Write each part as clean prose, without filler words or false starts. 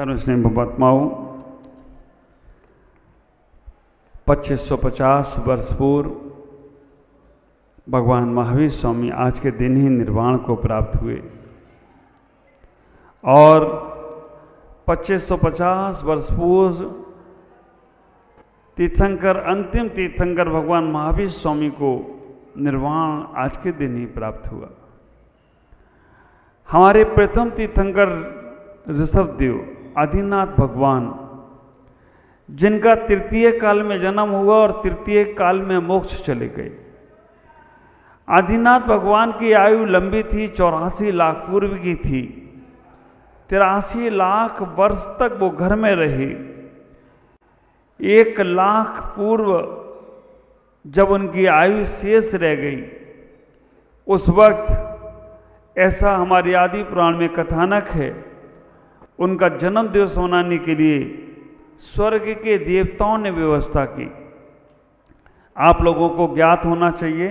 धर्म स्नेह महात्माओं, 2550 वर्ष पूर्व भगवान महावीर स्वामी आज के दिन ही निर्वाण को प्राप्त हुए और 2550 वर्ष पूर्व तीर्थंकर, अंतिम तीर्थंकर भगवान महावीर स्वामी को निर्वाण आज के दिन ही प्राप्त हुआ। हमारे प्रथम तीर्थंकर ऋषभदेव आदिनाथ भगवान, जिनका तृतीय काल में जन्म हुआ और तृतीय काल में मोक्ष चले गए। आदिनाथ भगवान की आयु लंबी थी, 84 लाख पूर्व की थी। 83 लाख वर्ष तक वो घर में रहे। 1 लाख पूर्व जब उनकी आयु शेष रह गई, उस वक्त ऐसा हमारे आदि पुराण में कथानक है, उनका जन्म दिवस मनाने के लिए स्वर्ग के देवताओं ने व्यवस्था की। आप लोगों को ज्ञात होना चाहिए,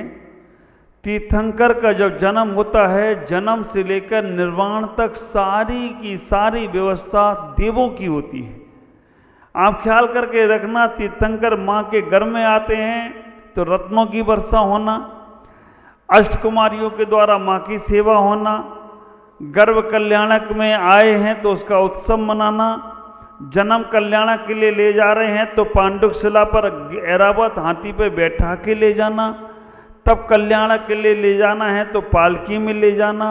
तीर्थंकर का जब जन्म होता है, जन्म से लेकर निर्वाण तक सारी की सारी व्यवस्था देवों की होती है। आप ख्याल करके रखना, तीर्थंकर माँ के गर्भ में आते हैं तो रत्नों की वर्षा होना, अष्टकुमारियों के द्वारा माँ की सेवा होना, गर्भ कल्याणक में आए हैं तो उसका उत्सव मनाना, जन्म कल्याणक के लिए ले जा रहे हैं तो पांडुक शिला पर ऐरावत हाथी पर बैठा के ले जाना, तब कल्याणक के लिए ले जाना है तो पालकी में ले जाना,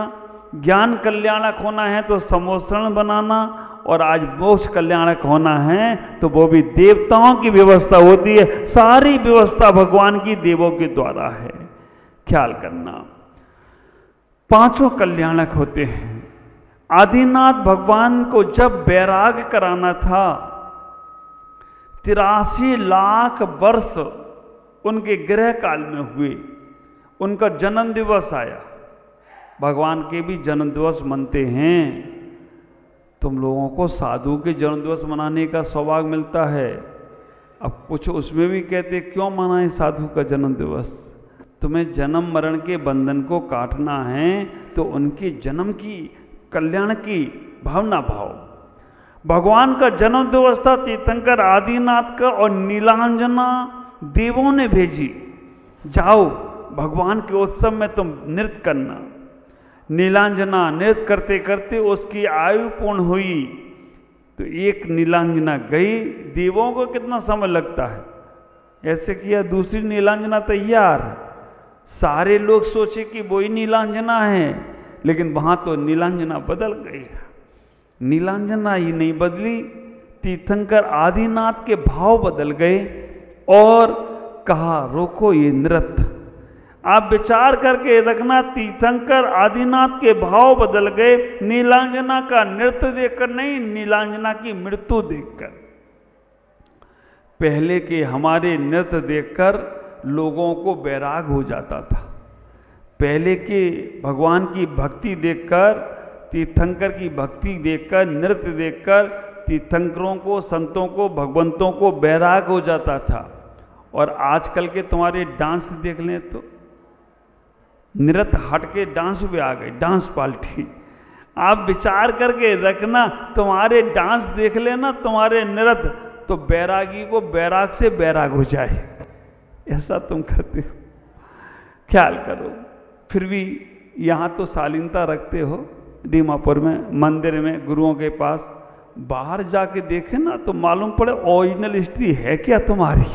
ज्ञान कल्याणक होना है तो समोसरण बनाना, और आज मोक्ष कल्याणक होना है तो वो भी देवताओं की व्यवस्था होती है। सारी व्यवस्था भगवान की देवों के द्वारा है। ख्याल करना, 5 कल्याणक होते हैं। आदिनाथ भगवान को जब वैराग कराना था, 83 लाख वर्ष उनके ग्रह काल में हुए, उनका जन्म दिवस आया। भगवान के भी जन्म दिवस मनते हैं। तुम लोगों को साधु के जन्म दिवस मनाने का सौभाग्य मिलता है। अब कुछ उसमें भी कहते क्यों मनाएं साधु का जन्म दिवस? तुम्हें जन्म मरण के बंधन को काटना है तो उनके जन्म की कल्याण की भावना भाव। भगवान का जन्म दिवस था तीर्थंकर आदिनाथ का, और नीलांजना देवों ने भेजी, जाओ भगवान के उत्सव में तुम नृत्य करना। नीलांजना नृत्य करते करते उसकी आयु पूर्ण हुई तो एक नीलांजना गई। देवों को कितना समय लगता है, ऐसे किया दूसरी नीलांजना तैयार। सारे लोग सोचे कि वही नीलांजना है, लेकिन वहाँ तो नीलांजना बदल गई। नीलांजना ही नहीं बदली, तीर्थंकर आदिनाथ के भाव बदल गए और कहा रोको ये नृत्य। आप विचार करके रखना, तीर्थंकर आदिनाथ के भाव बदल गए, नीलांजना का नृत्य देखकर नहीं, नीलांजना की मृत्यु देखकर। पहले के हमारे नृत्य देखकर लोगों को वैराग हो जाता था। पहले के भगवान की भक्ति देखकर, तीर्थंकर की भक्ति देखकर, नृत्य देखकर तीर्थंकरों को, संतों को, भगवंतों को वैराग हो जाता था। और आजकल के तुम्हारे डांस देख लें तो नृत्य हट के डांस में आ गए, डांस पार्टी। आप विचार करके रखना, तुम्हारे डांस देख लेना, तुम्हारे नृत्य, तो बैरागी को बैराग से बैराग हो जाए, ऐसा तुम करते हो। ख्याल करो। फिर भी यहाँ तो शालीनता रखते हो, दीमापुर में मंदिर में गुरुओं के पास। बाहर जाके देखे ना तो मालूम पड़े ओरिजिनल हिस्ट्री है क्या तुम्हारी।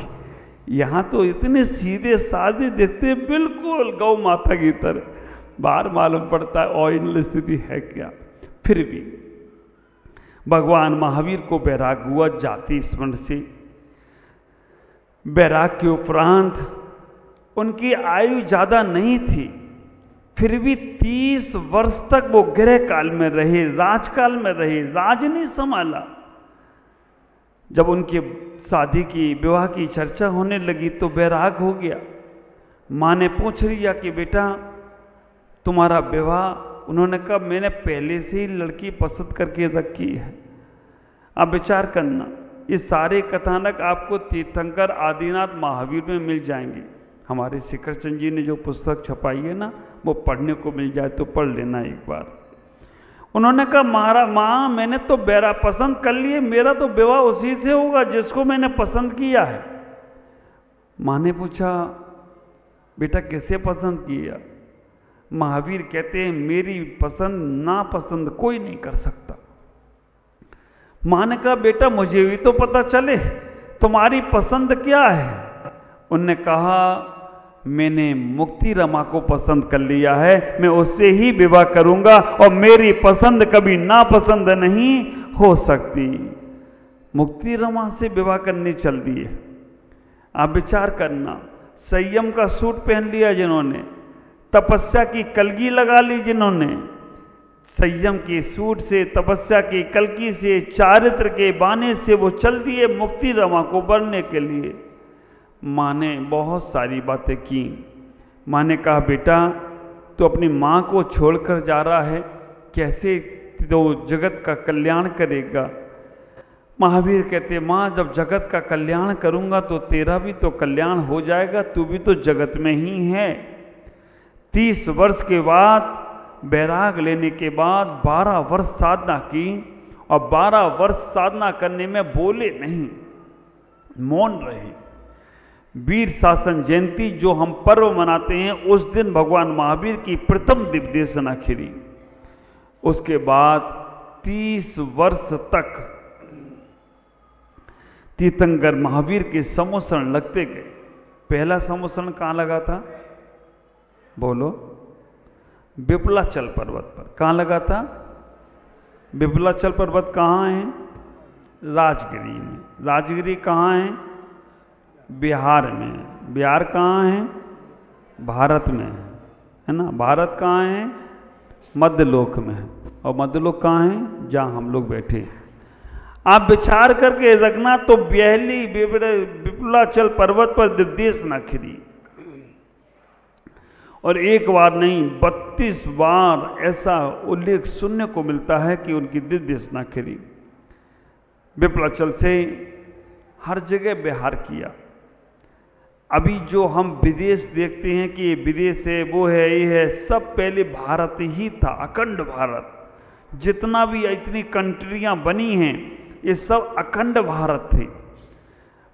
यहाँ तो इतने सीधे साधे दिखते, बिल्कुल गौ माता की तरह। बाहर मालूम पड़ता है ओरिजिनल स्थिति है क्या। फिर भी भगवान महावीर को वैराग हुआ जाति स्मरण से। वैराग के उपरांत उनकी आयु ज़्यादा नहीं थी, फिर भी 30 वर्ष तक वो ग्रह काल में रहे, राजकाल में रहे, राज नहीं संभाला। जब उनके शादी की, विवाह की चर्चा होने लगी तो वैराग हो गया। माँ ने पूछ लिया कि बेटा तुम्हारा विवाह? उन्होंने कहा मैंने पहले से ही लड़की पसंद करके रखी है। अब विचार करना, ये सारे कथानक आपको तीर्थंकर आदिनाथ महावीर में मिल जाएंगे। हमारे शिखर चंद जी ने जो पुस्तक छपाई है ना, वो पढ़ने को मिल जाए तो पढ़ लेना एक बार। उन्होंने कहा माँ मैंने तो बेरा पसंद कर लिए, मेरा तो विवाह उसी से होगा जिसको मैंने पसंद किया है। माँ ने पूछा बेटा किसे पसंद किया? महावीर कहते हैं मेरी पसंद नापसंद कोई नहीं कर सकता। माँ ने कहा बेटा मुझे भी तो पता चले तुम्हारी पसंद क्या है। उनने कहा मैंने मुक्ति रमा को पसंद कर लिया है, मैं उससे ही विवाह करूंगा और मेरी पसंद कभी नापसंद नहीं हो सकती। मुक्ति रमा से विवाह करने चल दिए। आप विचार करना, संयम का सूट पहन लिया जिन्होंने, तपस्या की कलगी लगा ली जिन्होंने, संयम के सूट से, तपस्या की कलगी से, चारित्र के बाने से वो चल दिए मुक्ति रमा को वरने के लिए। माँ ने बहुत सारी बातें की। माँ ने कहा बेटा तो अपनी माँ को छोड़कर जा रहा है, कैसे तो जगत का कल्याण करेगा? महावीर कहते माँ जब जगत का कल्याण करूँगा तो तेरा भी तो कल्याण हो जाएगा, तू भी तो जगत में ही है। 30 वर्ष के बाद बैराग लेने के बाद 12 वर्ष साधना की और 12 वर्ष साधना करने में बोले नहीं, मौन रहे। वीर शासन जयंती जो हम पर्व मनाते हैं उस दिन भगवान महावीर की प्रथम दिव्यदेशना खिली। उसके बाद 30 वर्ष तक तीर्थंकर महावीर के समोसरण लगते गए। पहला समोसरण कहाँ लगा था? बोलो। विपुलाचल पर्वत पर। कहाँ लगा था? विपुलाचल पर्वत कहाँ है? राजगिरी में। राजगिरी कहाँ है? बिहार में। बिहार कहाँ है? भारत में है ना। भारत कहाँ है? मध्यलोक में है। और मध्यलोक कहाँ है? जहाँ हम लोग बैठे हैं। आप विचार करके रखना तो ब्याहली विपुलाचल पर्वत पर दिव्यदेशना खिली और एक बार नहीं 32 बार ऐसा उल्लेख सुनने को मिलता है कि उनकी दिव्यदेशना खिली। विपुलाचल से हर जगह विहार किया। अभी जो हम विदेश देखते हैं कि ये विदेश है, वो है, ये है, सब पहले भारत ही था, अखंड भारत। जितना भी इतनी कंट्रियां बनी हैं ये सब अखंड भारत थे।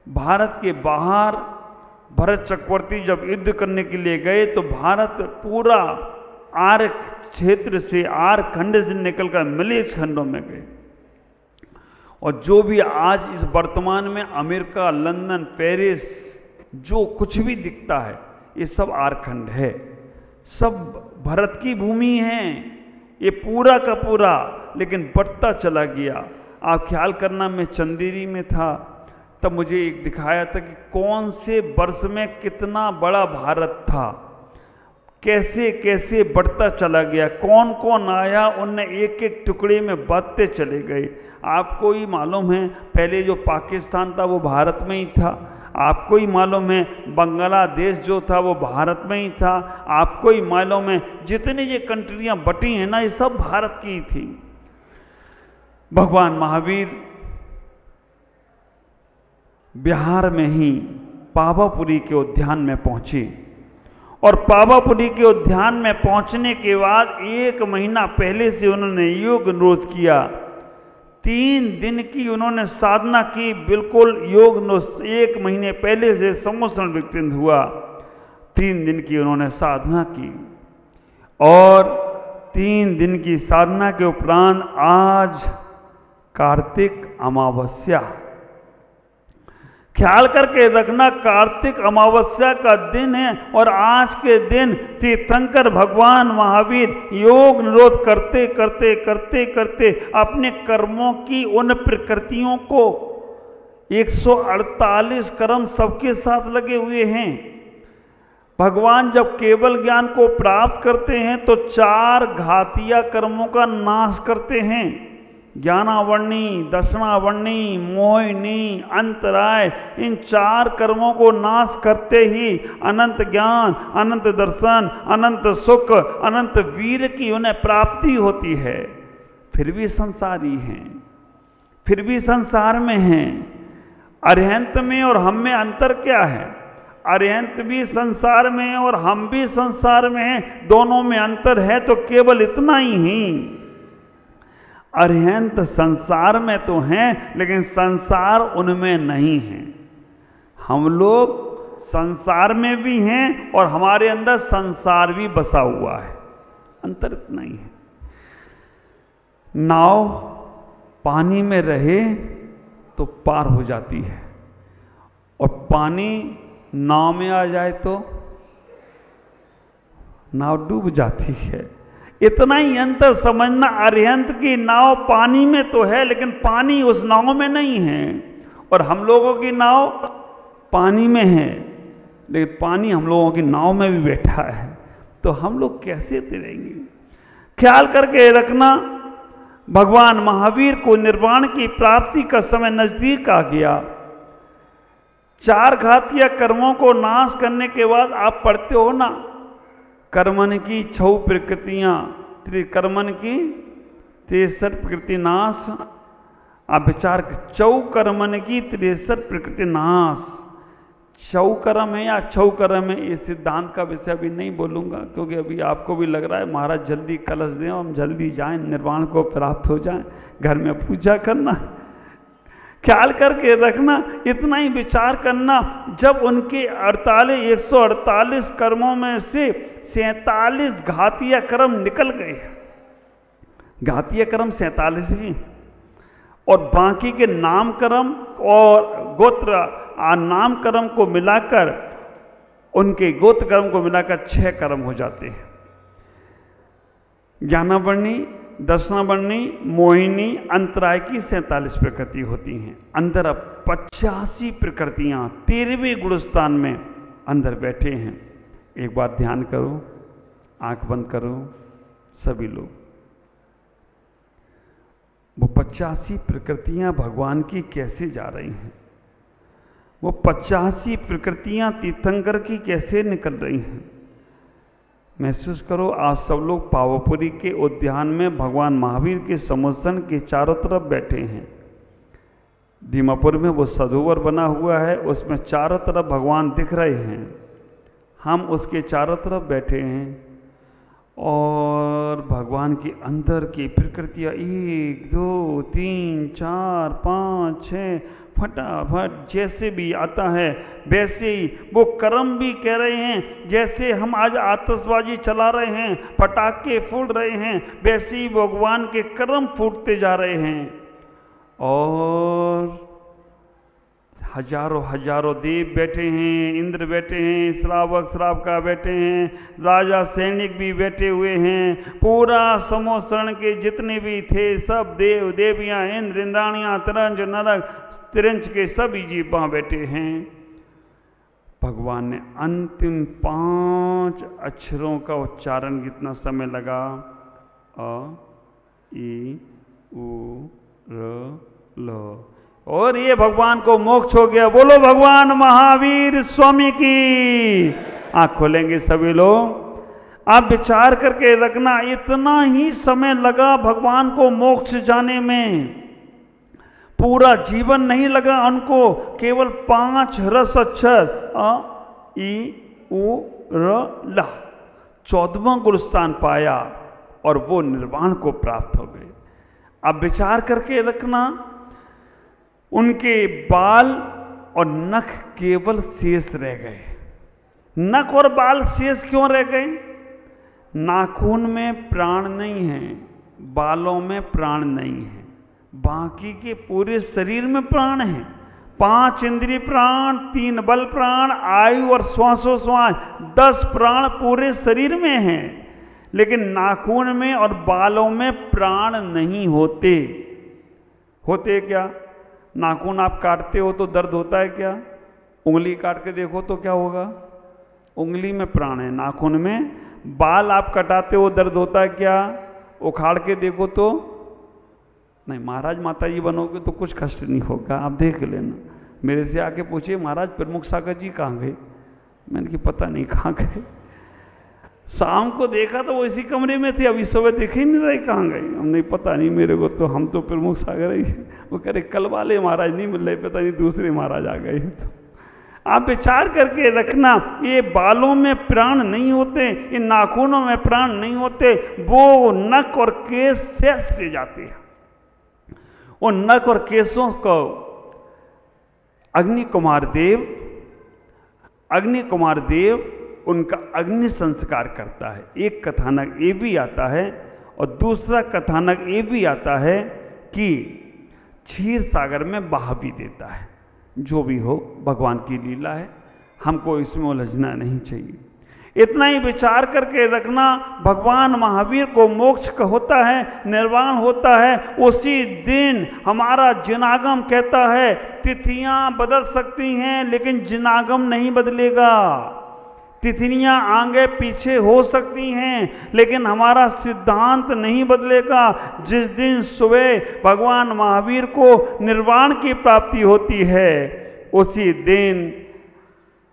भारत के बाहर भरत चक्रवर्ती जब युद्ध करने के लिए गए तो भारत पूरा आर्य क्षेत्र से, आर्य खंड से निकलकर मिलेच्छ खंडों में गए। और जो भी आज इस वर्तमान में अमेरिका, लंदन, पेरिस जो कुछ भी दिखता है ये सब आर्यखंड है, सब भारत की भूमि है ये पूरा का पूरा। लेकिन बढ़ता चला गया। आप ख्याल करना, मैं चंदेरी में था तब मुझे एक दिखाया था कि कौन से वर्ष में कितना बड़ा भारत था, कैसे कैसे बढ़ता चला गया, कौन कौन आया उनने एक एक टुकड़े में बांटते चले गए। आपको ही मालूम है पहले जो पाकिस्तान था वो भारत में ही था। आपको ही मालूम है बांग्लादेश जो था वो भारत में ही था। आपको ही मालूम है जितनी ये कंट्रियां बटी हैं ना ये सब भारत की ही थी। भगवान महावीर बिहार में ही पावापुरी के उद्यान में पहुंचे और पावापुरी के उद्यान में पहुंचने के बाद 1 महीना पहले से उन्होंने योग निरोध किया। 3 दिन की उन्होंने साधना की, बिल्कुल योग 1 महीने पहले से समोसरण विकृत हुआ। 3 दिन की उन्होंने साधना की और 3 दिन की साधना के उपरांत आज कार्तिक अमावस्या, ख्याल करके रखना कार्तिक अमावस्या का दिन है और आज के दिन तीर्थंकर भगवान महावीर योग निरोध करते करते करते करते अपने कर्मों की उन प्रकृतियों को 148 कर्म सबके साथ लगे हुए हैं। भगवान जब केवल ज्ञान को प्राप्त करते हैं तो 4 घातिया कर्मों का नाश करते हैं। ज्ञानावर्णी, दर्शनावर्णी, मोहिनी, अंतराय, इन 4 कर्मों को नाश करते ही अनंत ज्ञान, अनंत दर्शन, अनंत सुख, अनंत वीर की उन्हें प्राप्ति होती है। फिर भी संसारी हैं, फिर भी संसार में हैं। अरिहंत में और हम में अंतर क्या है? अरिहंत भी संसार में है और हम भी संसार में हैं। दोनों में अंतर है तो केवल इतना ही। अरिहंत संसार में तो हैं लेकिन संसार उनमें नहीं है। हम लोग संसार में भी हैं और हमारे अंदर संसार भी बसा हुआ है, अंतर इतना ही है। नाव पानी में रहे तो पार हो जाती है और पानी नाव में आ जाए तो नाव डूब जाती है। इतना ही अंतर समझना, अरिहंत की नाव पानी में तो है लेकिन पानी उस नाव में नहीं है, और हम लोगों की नाव पानी में है लेकिन पानी हम लोगों की नाव में भी बैठा है। तो हम लोग कैसे तैरेंगे? ख्याल करके रखना, भगवान महावीर को निर्वाण की प्राप्ति का समय नजदीक आ गया। 4 घातीय कर्मों को नाश करने के बाद आप पढ़ते हो ना, कर्मन की 6 प्रकृतियां, त्रिकर्मन की 63 प्रकृति नाश। आप विचार, 4 कर्मन की 63 प्रकृति नाश। 4 कर्म है या 6 कर्म है, इस सिद्धांत का विषय अभी नहीं बोलूंगा, क्योंकि अभी आपको भी लग रहा है महाराज जल्दी कलश दें, हम जल्दी जाएं, निर्वाण को प्राप्त हो जाएं, घर में पूजा करना। ख्याल करके रखना, इतना ही विचार करना, जब उनके 148 कर्मों में से 47 घातीय कर्म निकल गए, घातीय कर्म 47 ही, और बाकी के नाम कर्म और गोत्र नाम कर्म को मिलाकर, उनके गोत्र कर्म को मिलाकर 6 कर्म हो जाते हैं। ज्ञानावर्णी, दर्शनावर्णी, मोहिनी, अंतराय की 47 प्रकृति होती हैं। अंदर अब 85 प्रकृतियां 13वें गुणस्थान में अंदर बैठे हैं। एक बार ध्यान करो, आंख बंद करो सभी लोग। वो 85 प्रकृतियां भगवान की कैसे जा रही हैं? वो 85 प्रकृतियां तीर्थंकर की कैसे निकल रही हैं? महसूस करो, आप सब लोग पावापुरी के उद्यान में भगवान महावीर के समुद्र के चारों तरफ बैठे हैं। दीमापुर में वो सरोवर बना हुआ है, उसमें चारों तरफ भगवान दिख रहे हैं। हम उसके चारों तरफ बैठे हैं और भगवान के अंदर की प्रकृतियाँ 1 2 3 4 5 6 फटाफट जैसे भी आता है वैसे ही वो कर्म भी कह रहे हैं। जैसे हम आज आतिशबाजी चला रहे हैं, पटाखे फूट रहे हैं, वैसे ही भगवान के कर्म फूटते जा रहे हैं। और हजारों हजारों देव बैठे हैं, इंद्र बैठे हैं, श्रावक श्रावका बैठे हैं, राजा सैनिक भी बैठे हुए हैं। पूरा समोसरण के जितने भी थे सब देव देवियाँ, इंद्र इंद्राणियाँ, तिरंज नरक तिरंज के सभी जीव वहाँ बैठे हैं। भगवान ने अंतिम 5 अक्षरों का उच्चारण कितना समय लगा? अ ई उ र ल, और ये भगवान को मोक्ष हो गया। बोलो भगवान महावीर स्वामी की। आँख खोलेंगे सभी लोग। आप विचार करके रखना, इतना ही समय लगा भगवान को मोक्ष जाने में, पूरा जीवन नहीं लगा उनको। केवल 5 रस अक्षर अ ई उ र ल 14वां गुरुस्थान पाया और वो निर्वाण को प्राप्त हो गए। अब विचार करके रखना, उनके बाल और नख केवल शेष रह गए। नख और बाल शेष क्यों रह गए? नाखून में प्राण नहीं है, बालों में प्राण नहीं है, बाकी के पूरे शरीर में प्राण है। 5 इंद्रिय प्राण, 3 बल प्राण, आयु और श्वासोश्वास 10 प्राण पूरे शरीर में हैं, लेकिन नाखून में और बालों में प्राण नहीं होते। होते क्या? नाखून आप काटते हो तो दर्द होता है क्या? उंगली काट के देखो तो क्या होगा? उंगली में प्राण है, नाखून में। बाल आप कटाते हो दर्द होता है क्या? उखाड़ के देखो तो नहीं। महाराज माता जी बनोगे तो कुछ कष्ट नहीं होगा, आप देख लेना। मेरे से आके पूछिए महाराज प्रमुख सागर जी कहाँ गए? मैंने कि पता नहीं कहाँ गए। शाम को देखा तो वो इसी कमरे में थे, अभी सुबह देखे ही नहीं रहे कहाँ गए। हम नहीं, पता नहीं मेरे को, तो हम तो प्रमुख सागर ही। वो कह रहे कल वाले महाराज नहीं मिल रहे, पता नहीं दूसरे महाराज आ गए। तो आप विचार करके रखना, ये बालों में प्राण नहीं होते, इन नाखूनों में प्राण नहीं होते, वो नख और केश शेष रह जाते हैं। उन नख और केशों को अग्नि कुमार देव उनका अग्नि संस्कार करता है। एक कथानक ये भी आता है और दूसरा कथानक ये भी आता है कि क्षीर सागर में बहा भी देता है। जो भी हो, भगवान की लीला है, हमको इसमें उलझना नहीं चाहिए। इतना ही विचार करके रखना, भगवान महावीर को मोक्ष होता है, निर्वाण होता है उसी दिन। हमारा जिनागम कहता है तिथियां बदल सकती हैं लेकिन जिनागम नहीं बदलेगा। तिथियां आगे पीछे हो सकती हैं लेकिन हमारा सिद्धांत नहीं बदलेगा। जिस दिन सुबह भगवान महावीर को निर्वाण की प्राप्ति होती है, उसी दिन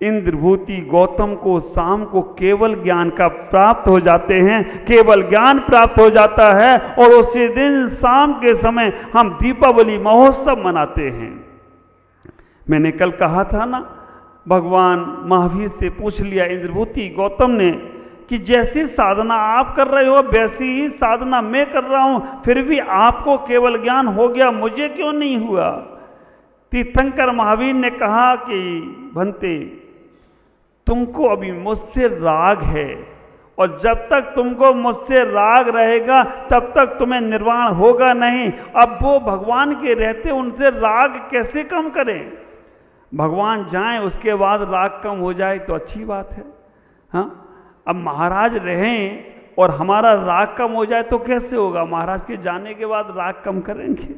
इंद्रभूति गौतम को शाम को केवल ज्ञान का प्राप्त हो जाते हैं, केवल ज्ञान प्राप्त हो जाता है। और उसी दिन शाम के समय हम दीपावली महोत्सव मनाते हैं। मैंने कल कहा था ना, भगवान महावीर से पूछ लिया इंद्रभूति गौतम ने कि जैसी साधना आप कर रहे हो वैसी ही साधना मैं कर रहा हूं, फिर भी आपको केवल ज्ञान हो गया, मुझे क्यों नहीं हुआ? तीर्थंकर महावीर ने कहा कि भंते, तुमको अभी मुझसे राग है और जब तक तुमको मुझसे राग रहेगा तब तक तुम्हें निर्वाण होगा नहीं। अब वो भगवान के रहते उनसे राग कैसे कम करें? भगवान जाएं उसके बाद राग कम हो जाए तो अच्छी बात है। हाँ, अब महाराज रहें और हमारा राग कम हो जाए तो कैसे होगा? महाराज के जाने के बाद राग कम करेंगे?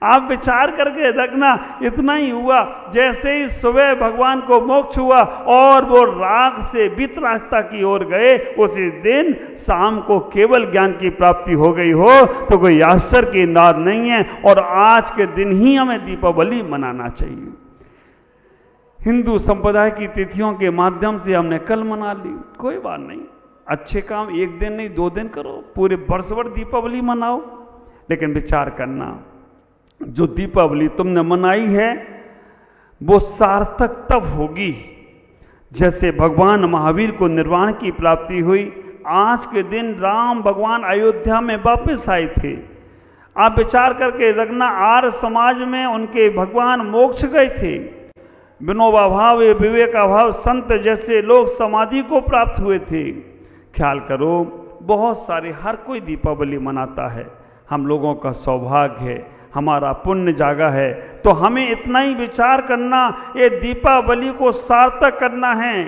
आप विचार करके रखना। इतना ही हुआ, जैसे ही सुबह भगवान को मोक्ष हुआ और वो राग से वितरागता की ओर गए, उसी दिन शाम को केवल ज्ञान की प्राप्ति हो गई हो तो कोई आश्चर्य की बात नहीं है। और आज के दिन ही हमें दीपावली मनाना चाहिए। हिंदू संप्रदाय की तिथियों के माध्यम से हमने कल मना ली, कोई बात नहीं। अच्छे काम एक दिन नहीं 2 दिन करो, पूरे वर्ष भर दीपावली मनाओ। लेकिन विचार करना, जो दीपावली तुमने मनाई है वो सार्थक तब होगी जैसे भगवान महावीर को निर्वाण की प्राप्ति हुई। आज के दिन राम भगवान अयोध्या में वापस आए थे। आप विचार करके रखना, आर्य समाज में उनके भगवान मोक्ष गए थे। विनोबा भावे, विवेका भाव, संत जैसे लोग समाधि को प्राप्त हुए थे। ख्याल करो, बहुत सारे, हर कोई दीपावली मनाता है। हम लोगों का सौभाग्य है, हमारा पुण्य जागा है। तो हमें इतना ही विचार करना, ये दीपावली को सार्थक करना है।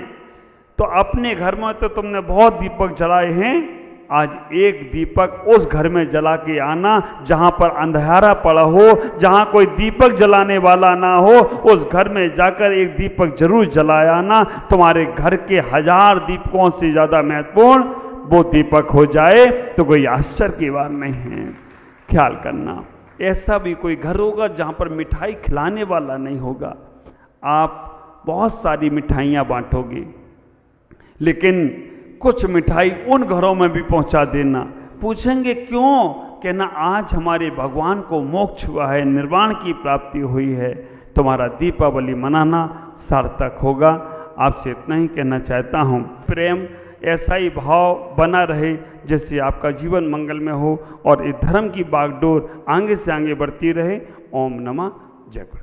तो अपने घर में तो तुमने बहुत दीपक जलाए हैं, आज एक दीपक उस घर में जला के आना जहां पर अंधेरा पड़ा हो, जहां कोई दीपक जलाने वाला ना हो, उस घर में जाकर एक दीपक जरूर जलाए आना। तुम्हारे घर के 1000 दीपकों से ज़्यादा महत्वपूर्ण वो दीपक हो जाए तो कोई आश्चर्य की बात नहीं है। ख्याल करना, ऐसा भी कोई घर होगा जहाँ पर मिठाई खिलाने वाला नहीं होगा। आप बहुत सारी मिठाइयाँ बांटोगे, लेकिन कुछ मिठाई उन घरों में भी पहुँचा देना। पूछेंगे क्यों? कहना आज हमारे भगवान को मोक्ष हुआ है, निर्वाण की प्राप्ति हुई है। तुम्हारा दीपावली मनाना सार्थक होगा। आपसे इतना ही कहना चाहता हूँ, प्रेम ऐसा ही भाव बना रहे जैसे आपका जीवन मंगल में हो और इस धर्म की बागडोर आगे से आगे बढ़ती रहे। ओम नमः जय गुरु।